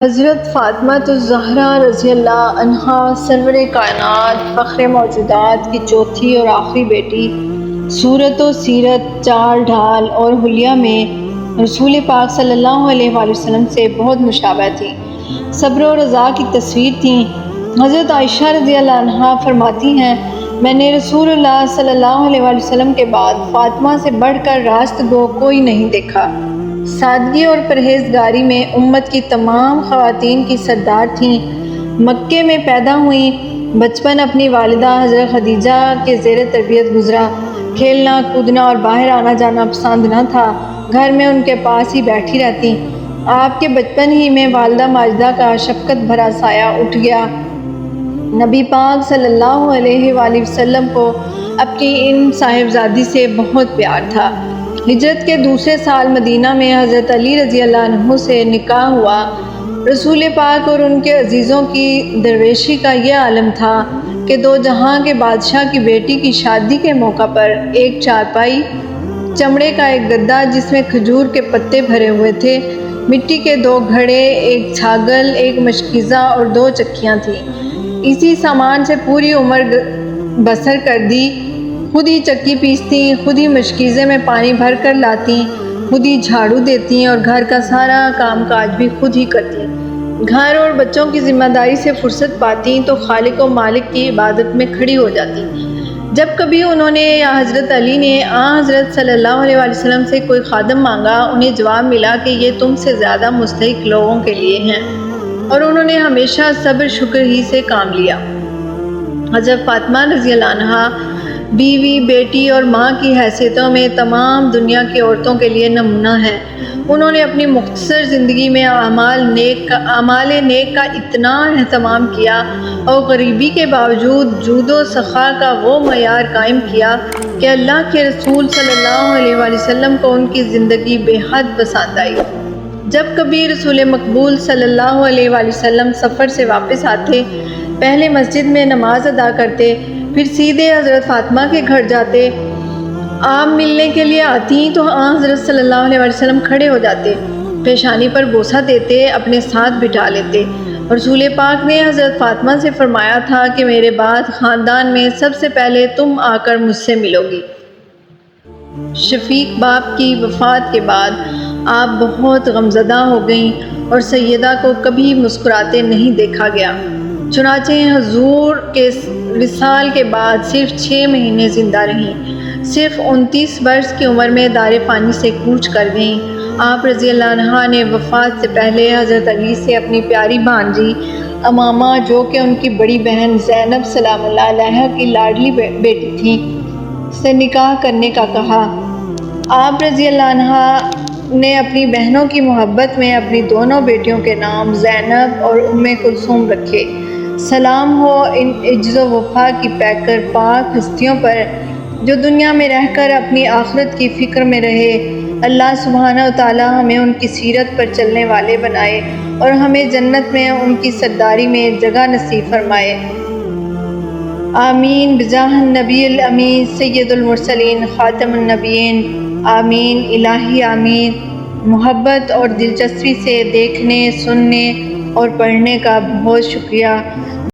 حضرت فاطمہ الزہرا رضی اللہ عنہا سرور کائنات فخر موجودات کی چوتھی اور آخری بیٹی، صورت و سیرت، چال ڈھال اور حلیہ میں رسول پاک صلی اللہ علیہ وآلہ وسلم سے بہت مشابہ تھی، صبر و رضا کی تصویر تھیں۔ حضرت عائشہ رضی اللہ عنہا فرماتی ہیں، میں نے رسول اللہ صلی اللہ علیہ وآلہ وسلم کے بعد فاطمہ سے بڑھ کر راست گو کوئی نہیں دیکھا۔ سادگی اور پرہیزگاری میں امت کی تمام خواتین کی سردار تھیں۔ مکے میں پیدا ہوئیں، بچپن اپنی والدہ حضرت خدیجہ کے زیر تربیت گزرا۔ کھیلنا کودنا اور باہر آنا جانا پسند نہ تھا، گھر میں ان کے پاس ہی بیٹھی رہتی۔ آپ کے بچپن ہی میں والدہ ماجدہ کا شفقت بھرا سایہ اٹھ گیا۔ نبی پاک صلی اللہ علیہ وآلہ وسلم کو اپنی ان صاحبزادی سے بہت پیار تھا۔ ہجرت کے دوسرے سال مدینہ میں حضرت علی رضی اللہ عنہ سے نکاح ہوا۔ رسول پاک اور ان کے عزیزوں کی درویشی کا یہ عالم تھا کہ دو جہاں کے بادشاہ کی بیٹی کی شادی کے موقع پر ایک چارپائی، چمڑے کا ایک گدا جس میں کھجور کے پتے بھرے ہوئے تھے، مٹی کے دو گھڑے، ایک چھاگل، ایک مشکیزہ اور دو چکیاں تھیں۔ اسی سامان سے پوری عمر بسر کر دی۔ خود ہی چکی پیستی، خود ہی مشکیزے میں پانی بھر کر لاتی، خود ہی جھاڑو دیتی اور گھر کا سارا کام کاج بھی خود ہی کرتی۔ گھر اور بچوں کی ذمہ داری سے فرصت پاتی تو خالق و مالک کی عبادت میں کھڑی ہو جاتی۔ جب کبھی انہوں نے یا حضرت علی نے حضرت صلی اللہ علیہ وآلہ وسلم سے کوئی خادم مانگا، انہیں جواب ملا کہ یہ تم سے زیادہ مستحق لوگوں کے لیے ہیں، اور انہوں نے ہمیشہ صبر شکر ہی سے کام لیا۔ حضرت فاطمہ رضی اللہ عنہا بیوی، بیٹی اور ماں کی حیثیتوں میں تمام دنیا کی عورتوں کے لیے نمونہ ہیں۔ انہوں نے اپنی مختصر زندگی میں اعمال نیک کا اتنا اہتمام کیا اور غریبی کے باوجود جود و سخا کا وہ معیار قائم کیا کہ اللہ کے رسول صلی اللہ علیہ وآلہ وسلم کو ان کی زندگی بے حد پسند آئی۔ جب کبھی رسول مقبول صلی اللہ علیہ وآلہ وسلم سفر سے واپس آتے، پہلے مسجد میں نماز ادا کرتے، پھر سیدھے حضرت فاطمہ کے گھر جاتے۔ آپ ملنے کے لیے آتی تو حضرت صلی اللہ علیہ وسلم کھڑے ہو جاتے، پیشانی پر بوسہ دیتے، اپنے ساتھ بٹھا لیتے۔ رسول پاک نے حضرت فاطمہ سے فرمایا تھا کہ میرے بعد خاندان میں سب سے پہلے تم آ کر مجھ سے ملو گی۔ شفیق باپ کی وفات کے بعد آپ بہت غمزدہ ہو گئیں اور سیدہ کو کبھی مسکراتے نہیں دیکھا گیا۔ چنانچہ حضور کے وصال کے بعد صرف 6 مہینے زندہ رہیں، صرف 29 برس کی عمر میں دار فانی سے کوچ کر گئیں۔ آپ رضی اللہ عنہا نے وفات سے پہلے حضرت علی سے اپنی پیاری بھانجی امامہ، جو کہ ان کی بڑی بہن زینب سلام اللہ علیہا کی لاڈلی بیٹی تھی، سے نکاح کرنے کا کہا۔ آپ رضی اللہ عنہا نے اپنی بہنوں کی محبت میں اپنی دونوں بیٹیوں کے نام زینب اور ام کلثوم رکھے۔ سلام ہو ان عجز و وفا کی پیکر پاک ہستیوں پر جو دنیا میں رہ کر اپنی آخرت کی فکر میں رہے۔ اللہ سبحانہ وتعالی ہمیں ان کی سیرت پر چلنے والے بنائے اور ہمیں جنت میں ان کی سرداری میں جگہ نصیب فرمائے۔ آمین بجاہ النبی الامین سید المرسلین خاتم النبیین، آمین الہی آمین۔ محبت اور دلچسپی سے دیکھنے، سننے اور پڑھنے کا بہت شکریہ۔